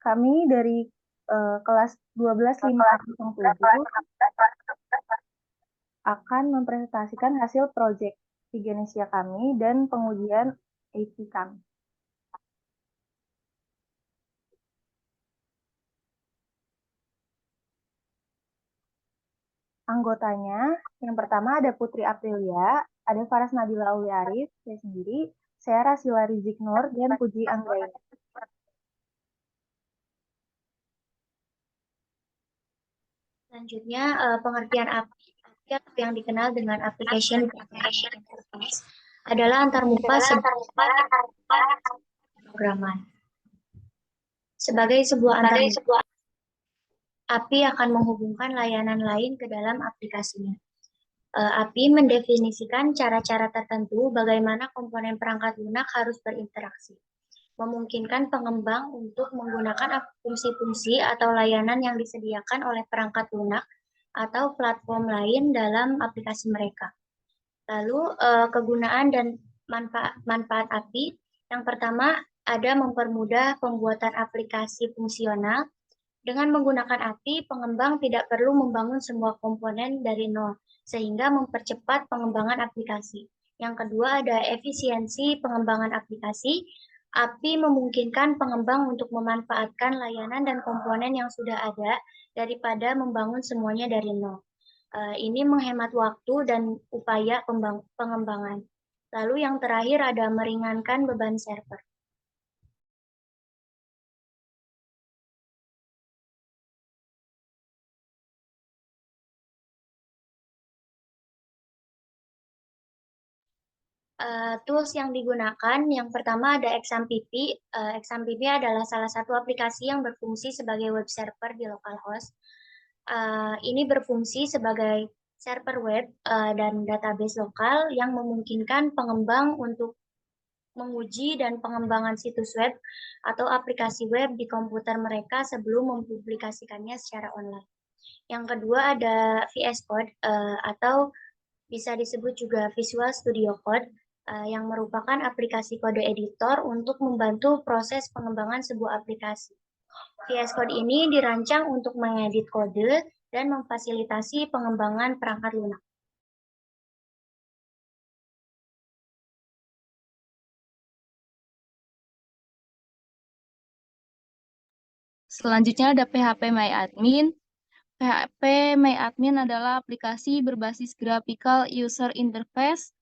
Kami dari kelas 12507 akan mempresentasikan hasil proyek Vigenesia kami dan pengujian AP kami. Anggotanya, yang pertama ada Putri Aprilia, ada Faras Nabila Aulia Arif, saya sendiri, saya Rasila Rizik Nur, dan Puji Anggraini. Selanjutnya, pengertian API yang dikenal dengan application interface adalah antarmuka sebuah pemrograman. Sebagai sebuah antarmuka, API akan menghubungkan layanan lain ke dalam aplikasinya. API mendefinisikan cara-cara tertentu bagaimana komponen perangkat lunak harus berinteraksi, memungkinkan pengembang untuk menggunakan fungsi-fungsi atau layanan yang disediakan oleh perangkat lunak atau platform lain dalam aplikasi mereka. Lalu kegunaan dan manfaat API, yang pertama ada mempermudah pembuatan aplikasi fungsional. Dengan menggunakan API, pengembang tidak perlu membangun semua komponen dari nol, sehingga mempercepat pengembangan aplikasi. Yang kedua ada efisiensi pengembangan aplikasi. API memungkinkan pengembang untuk memanfaatkan layanan dan komponen yang sudah ada daripada membangun semuanya dari nol. Ini menghemat waktu dan upaya pengembangan. Lalu yang terakhir ada meringankan beban server. Tools yang digunakan, yang pertama ada XAMPP. XAMPP adalah salah satu aplikasi yang berfungsi sebagai web server di localhost. Ini berfungsi sebagai server web dan database lokal yang memungkinkan pengembang untuk menguji dan pengembangan situs web atau aplikasi web di komputer mereka sebelum mempublikasikannya secara online. Yang kedua ada VS Code atau bisa disebut juga Visual Studio Code yang merupakan aplikasi kode editor untuk membantu proses pengembangan sebuah aplikasi. VS Code ini dirancang untuk mengedit kode dan memfasilitasi pengembangan perangkat lunak. Selanjutnya ada PHP-MyAdmin. PHP-MyAdmin adalah aplikasi berbasis graphical user interface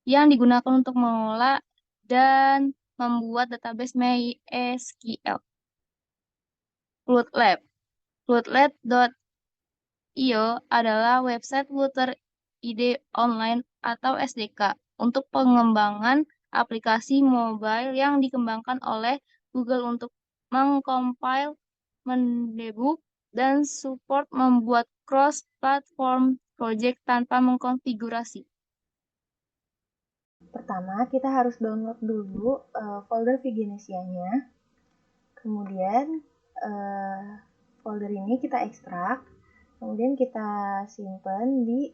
yang digunakan untuk mengelola dan membuat database MySQL. Floodlab. Floodlab.io adalah website Flutter IDE Online atau SDK untuk pengembangan aplikasi mobile yang dikembangkan oleh Google untuk mengcompile, mendebug, dan support membuat cross-platform project tanpa mengkonfigurasi. Pertama, kita harus download dulu folder Vigenesia-nya. Kemudian folder ini kita ekstrak. Kemudian kita simpan di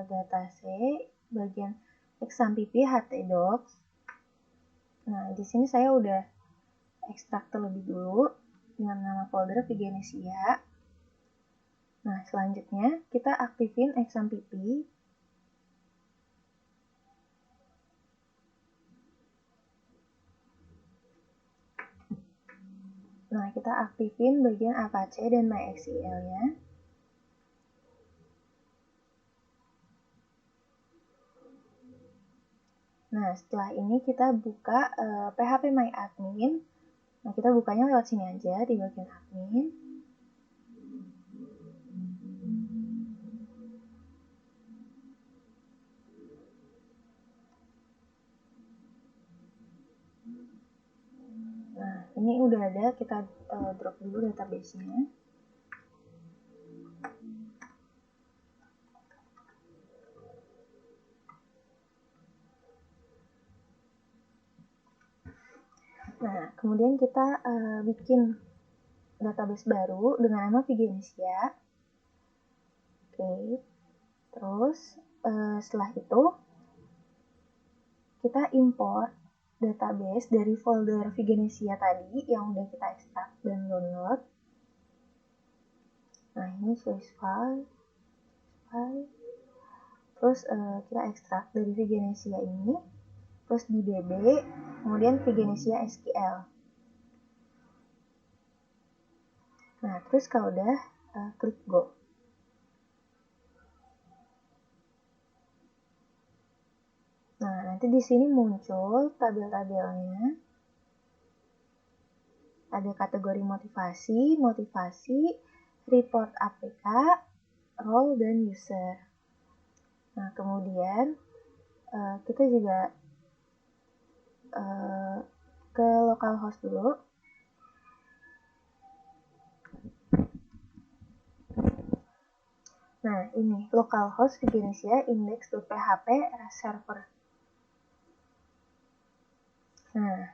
datasets bagian XAMPP htdocs. Nah, di sini saya udah ekstrak terlebih dulu dengan nama folder Vigenesia. Nah, selanjutnya kita aktifin XAMPP. Nah, kita aktifin bagian Apache dan MySQL-nya. Nah, setelah ini kita buka PHP-MyAdmin. Nah, kita bukanya lewat sini aja di bagian admin. Nah, ini udah ada, kita drop dulu database-nya. Nah, kemudian kita bikin database baru dengan nama Vigenesia. Oke, terus setelah itu kita import database dari folder Vigenesia tadi yang udah kita ekstrak dan download. Nah, ini source file. Terus kita ekstrak dari Vigenesia ini, terus di DB, kemudian Vigenesia SQL. Nah, terus kalau udah, klik Go. Nah, nanti di sini muncul tabel-tabelnya. Ada kategori motivasi, report APK, role, dan user. Nah, kemudian kita juga ke localhost dulu. Nah, ini localhost Vigenesia index.php server. Nah,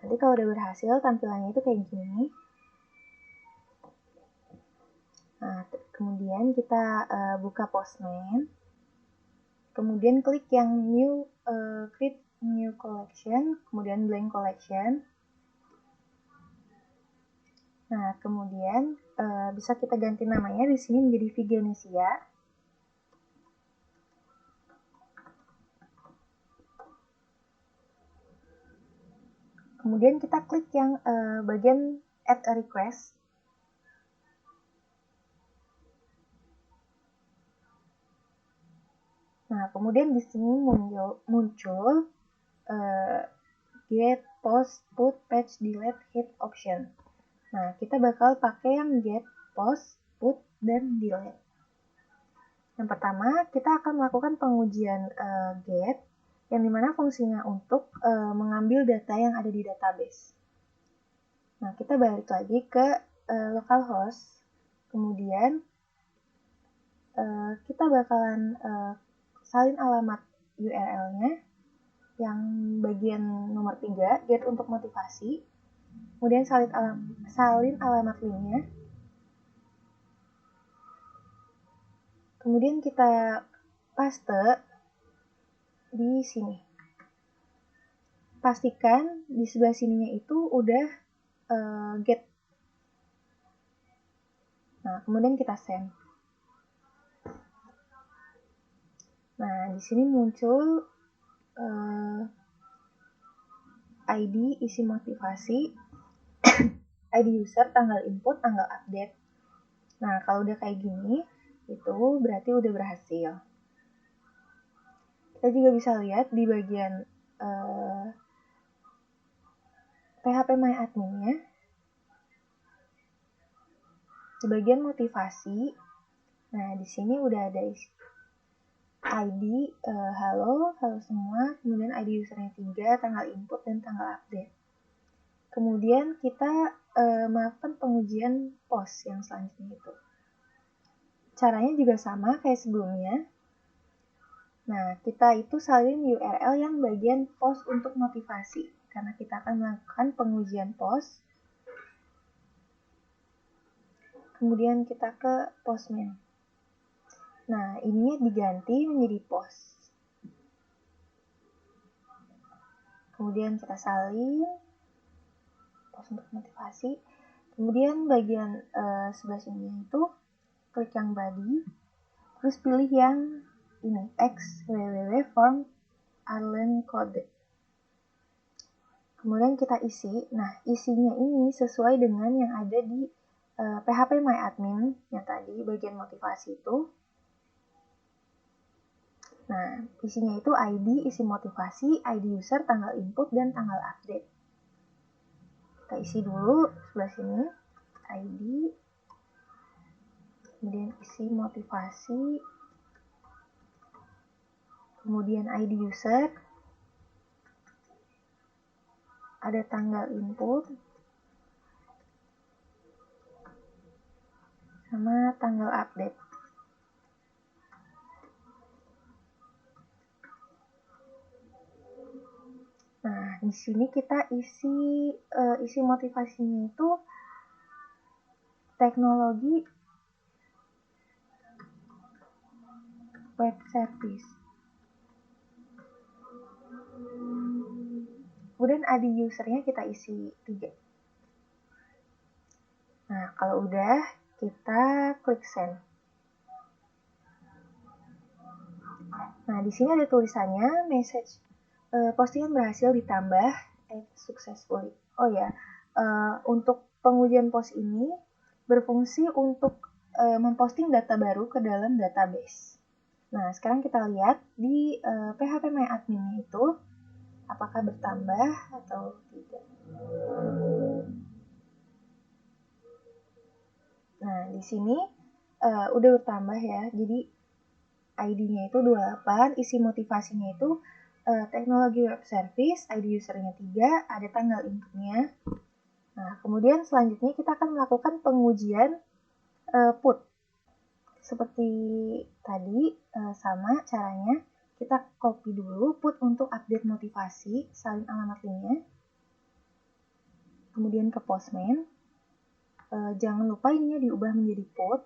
nanti kalau udah berhasil tampilannya itu kayak gini. Nah, kemudian kita buka Postman. Kemudian klik yang create new collection, kemudian blank collection. Nah, kemudian bisa kita ganti namanya di sini menjadi Vigenesia. Kemudian kita klik yang bagian add a request. Nah, kemudian di sini muncul get, post, put, patch, delete, hit option. Nah, kita bakal pakai yang get, post, put, dan delete. Yang pertama, kita akan melakukan pengujian get, yang dimana fungsinya untuk mengambil data yang ada di database. Nah, kita balik lagi ke localhost, kemudian kita bakalan salin alamat URL-nya, yang bagian nomor 3, get untuk motivasi, kemudian salin alamat link-nya, kemudian kita paste di sini. Pastikan di sebelah sininya itu udah get. Nah, kemudian kita send. Nah, di sini muncul ID isi motivasi, ID user, tanggal input, tanggal update. Nah, kalau udah kayak gini, itu berarti udah berhasil. Kita juga bisa lihat di bagian phpMyAdmin-nya, di bagian motivasi. Nah, di sini udah ada ID halo semua, kemudian ID usernya 3, tanggal input, dan tanggal update. Kemudian kita melakukan pengujian post yang selanjutnya itu. Caranya juga sama kayak sebelumnya. Nah, kita itu salin URL yang bagian post untuk motivasi, karena kita akan melakukan pengujian post. Kemudian kita ke Postman. Nah, ininya diganti menjadi post. Kemudian kita salin post untuk motivasi. Kemudian bagian sebelah sini itu klik yang body, terus pilih yang ini X www form Arlen code. Kemudian kita isi. Nah, isinya ini sesuai dengan yang ada di phpMyAdmin yang tadi bagian motivasi itu. Nah, isinya itu ID, isi motivasi, ID user, tanggal input, dan tanggal update. Kita isi dulu sebelah sini, ID, kemudian isi motivasi, kemudian ID user, ada tanggal input, sama tanggal update. Nah, di sini kita isi motivasinya itu teknologi web service. Kemudian ID usernya kita isi 3. Nah, kalau udah, kita klik send. Nah, di sini ada tulisannya message postingan berhasil ditambah successfully. Oh ya, untuk pengujian post ini berfungsi untuk memposting data baru ke dalam database. Nah, sekarang kita lihat di phpMyAdmin itu apakah bertambah atau tidak. Nah, di sini udah bertambah ya. Jadi ID-nya itu 28, isi motivasinya itu teknologi web service, ID usernya 3, ada tanggal inputnya. Nah, kemudian selanjutnya kita akan melakukan pengujian put. Seperti tadi, sama caranya. Kita copy dulu put untuk update motivasi, salin alamat linknya. Kemudian ke postman. Jangan lupa ininya diubah menjadi put.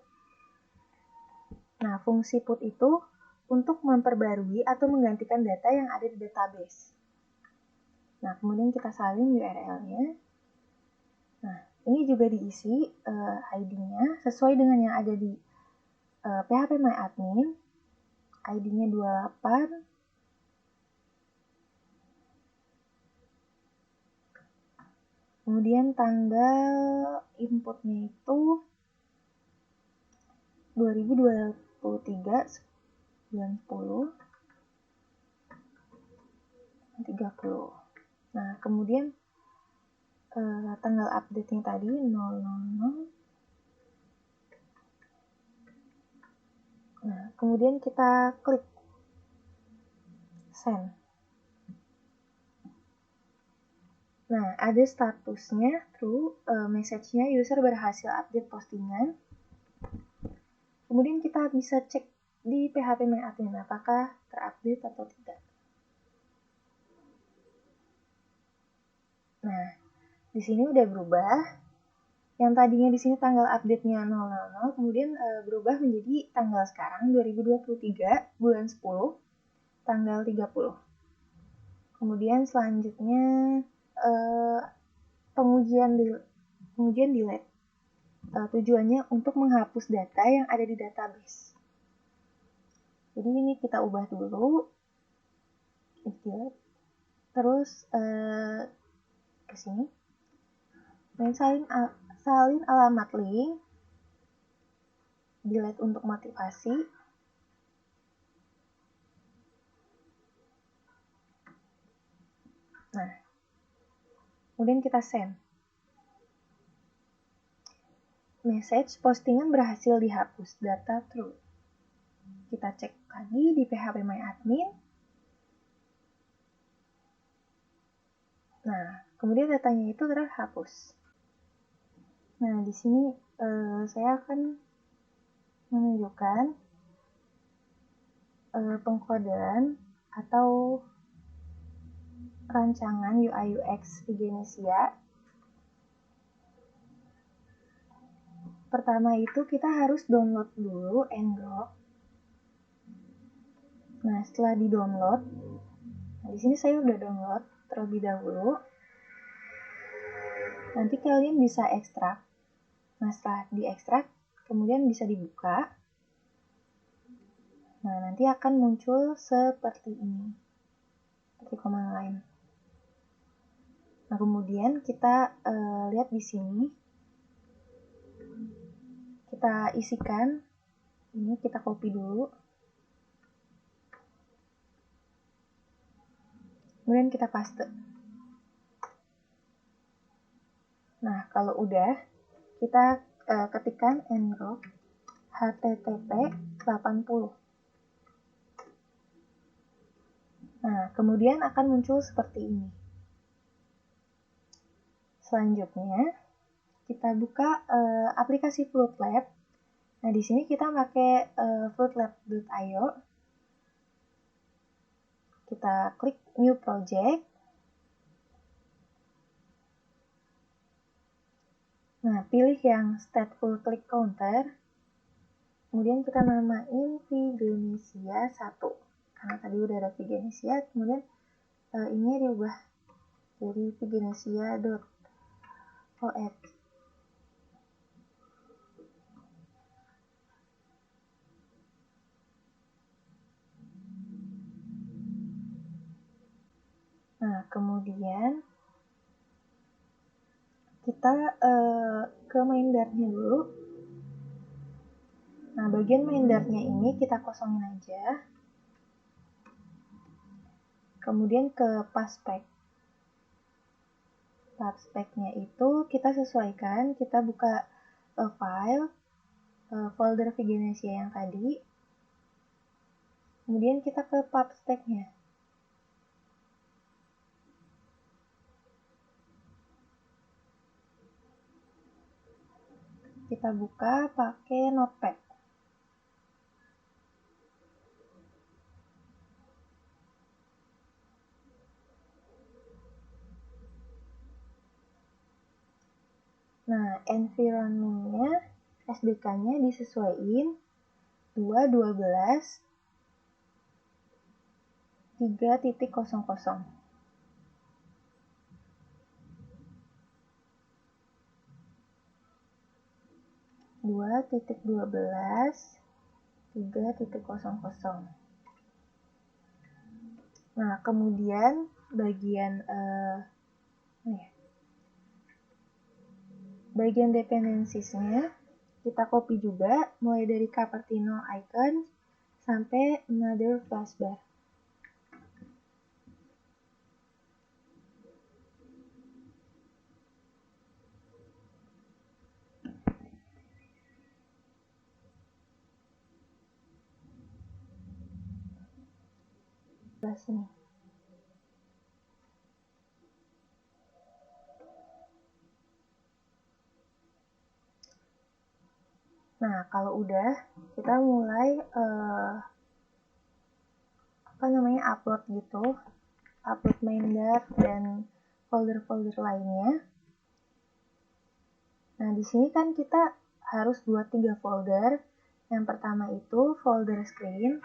Nah, fungsi put itu untuk memperbarui atau menggantikan data yang ada di database. Nah, kemudian kita salin URL-nya. Nah, ini juga diisi ID-nya sesuai dengan yang ada di phpMyAdmin. ID-nya 28. Kemudian tanggal inputnya itu 2023 bulan 10 30. Nah, kemudian tanggal update-nya tadi 000. Nah, kemudian kita klik send. Nah, ada statusnya true, message-nya user berhasil update postingan. Kemudian kita bisa cek di phpMyAdmin apakah terupdate atau tidak. Nah, di sini udah berubah. Yang tadinya di sini tanggal update-nya 000, kemudian berubah menjadi tanggal sekarang 2023 bulan 10 tanggal 30. Kemudian selanjutnya pengujian delete. Tujuannya untuk menghapus data yang ada di database. Jadi ini kita ubah dulu. Delete. Terus ke sini. Dan salin alamat link. Delete untuk motivasi. Nah, kemudian kita send. Message postingan berhasil dihapus, data true. Kita cek lagi di phpMyAdmin. Nah, kemudian datanya itu terhapus. Nah, di sini saya akan menunjukkan pengkodean atau rancangan UI UX Vigenesia. Pertama itu kita harus download dulu Ngrok. Nah, setelah di-download, di sini saya udah download terlebih dahulu. Nanti kalian bisa ekstrak. Nah, setelah diekstrak, kemudian bisa dibuka. Nah, nanti akan muncul seperti ini. Seperti command line. Nah, kemudian kita lihat di sini. Kita isikan. Ini kita copy dulu. Kemudian kita paste. Nah, kalau udah, kita ketikkan ngrok http 80. Nah, kemudian akan muncul seperti ini. Selanjutnya, kita buka aplikasi Floatlab. Nah, di sini kita pakai floatlab.io. Kita klik New Project. Nah, pilih yang Stateful Click Counter. Kemudian kita namain Vigenesia 1. Karena tadi udah ada Vigenesia, kemudian ini diubah dari vigenesia.org. Nah, kemudian kita ke main Dart-nya dulu. Nah, bagian main Dart-nya ini kita kosongin aja. Kemudian ke pathspec. Pathspec-nya itu kita sesuaikan, kita buka file, folder Vigenesia yang tadi. Kemudian kita ke pathspec-nya. Kita buka pakai notepad. Nah, environment-nya, SDK-nya disesuaikan 2.12 3.00. 2.12 3.00. Nah, kemudian bagian dependencies-nya kita copy juga, mulai dari Cupertino icon sampai another flashbar. Sini. Nah, kalau udah, kita mulai upload gitu, upload main Dart dan folder-folder lainnya. Nah, di sini kan kita harus buat 3 folder. Yang pertama itu folder screen.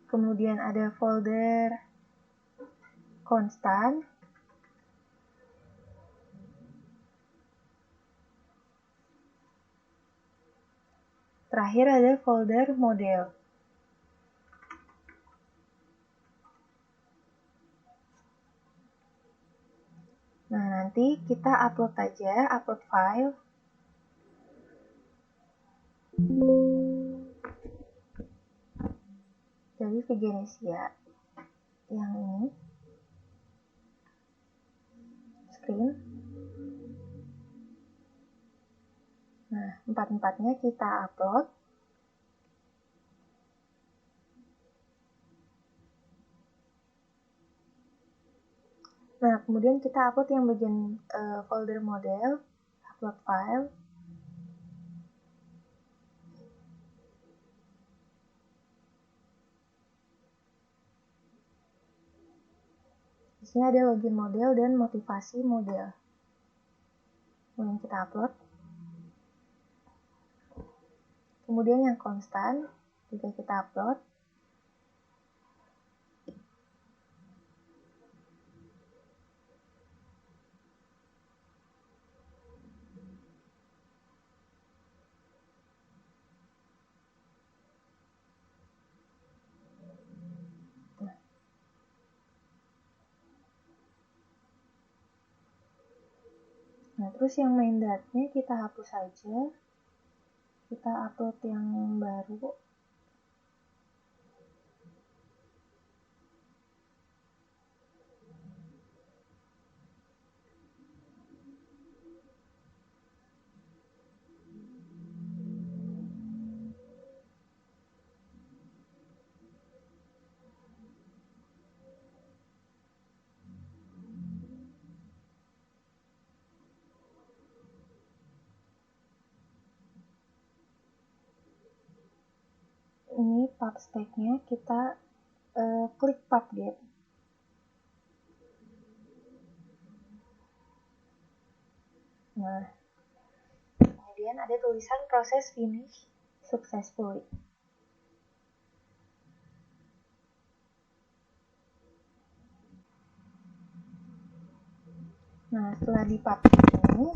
Kemudian ada folder konstan. Terakhir ada folder model. Nah, nanti kita upload aja, upload file. Dari Vigenesia yang ini. Screen. Nah, empat-empatnya kita upload. Nah, kemudian kita upload yang bagian folder model, upload file. Di sini ada login model dan motivasi model. Kemudian kita upload. Kemudian yang konstan juga kita upload. Nah, terus yang main Dart-nya kita hapus saja. Kita upload yang baru. Ini pathspec-nya kita klik pubget. Nah, kemudian ada tulisan proses finish successfully. Nah, setelah dipublish ini,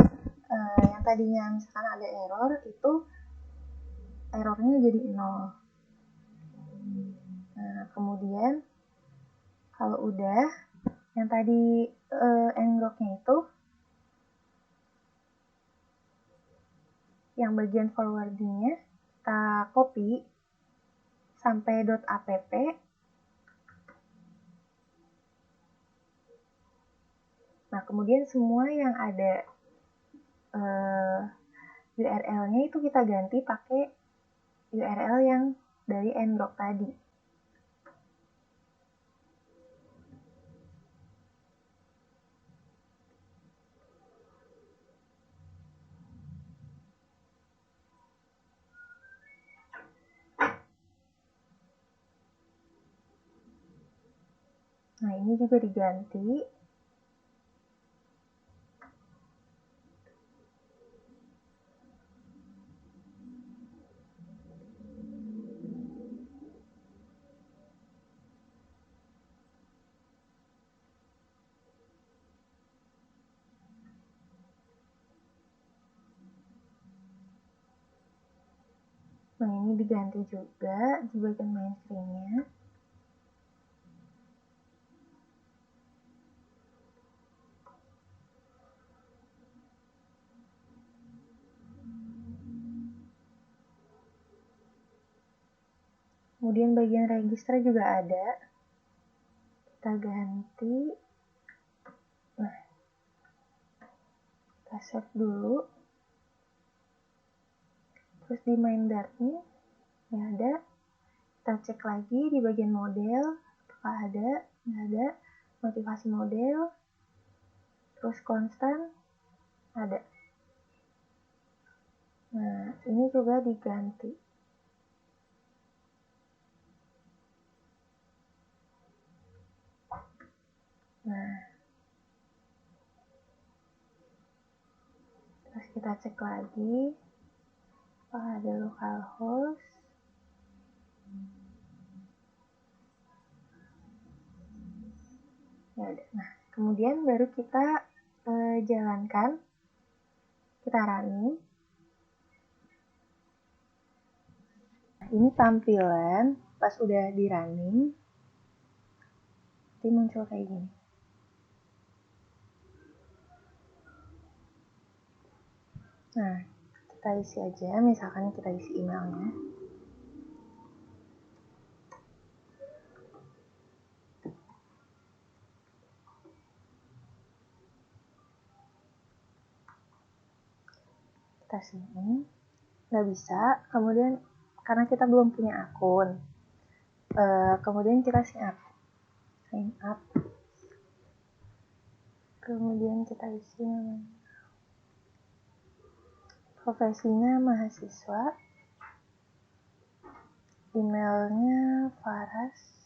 yang tadinya misalkan ada error, itu errornya jadi 0. Nah, kemudian kalau udah, yang tadi ngroknya itu, yang bagian forwardingnya kita copy sampai .app. Nah, kemudian semua yang ada URL-nya itu kita ganti pakai URL yang dari ngrok tadi. Nah, ini juga diganti. Nah, ini diganti juga di bagian main screen-nya. Kemudian bagian register juga ada. Kita ganti. Nah, kita save dulu. Terus di main Dart-nya nggak ada. Kita cek lagi di bagian model, apakah ada, nggak ada. Motivasi model, terus konstan, ada. Nah, ini juga diganti. Nah, terus kita cek lagi, apakah ada localhost. Ya udah. Nah, kemudian baru kita jalankan, kita running. Nah, ini tampilan pas udah di running, nanti muncul kayak gini. Nah, kita isi aja, misalkan kita isi emailnya. Kita sini, nggak bisa, kemudian karena kita belum punya akun, kemudian kita sign up, kemudian kita isi namanya, profesinya mahasiswa, emailnya Faras,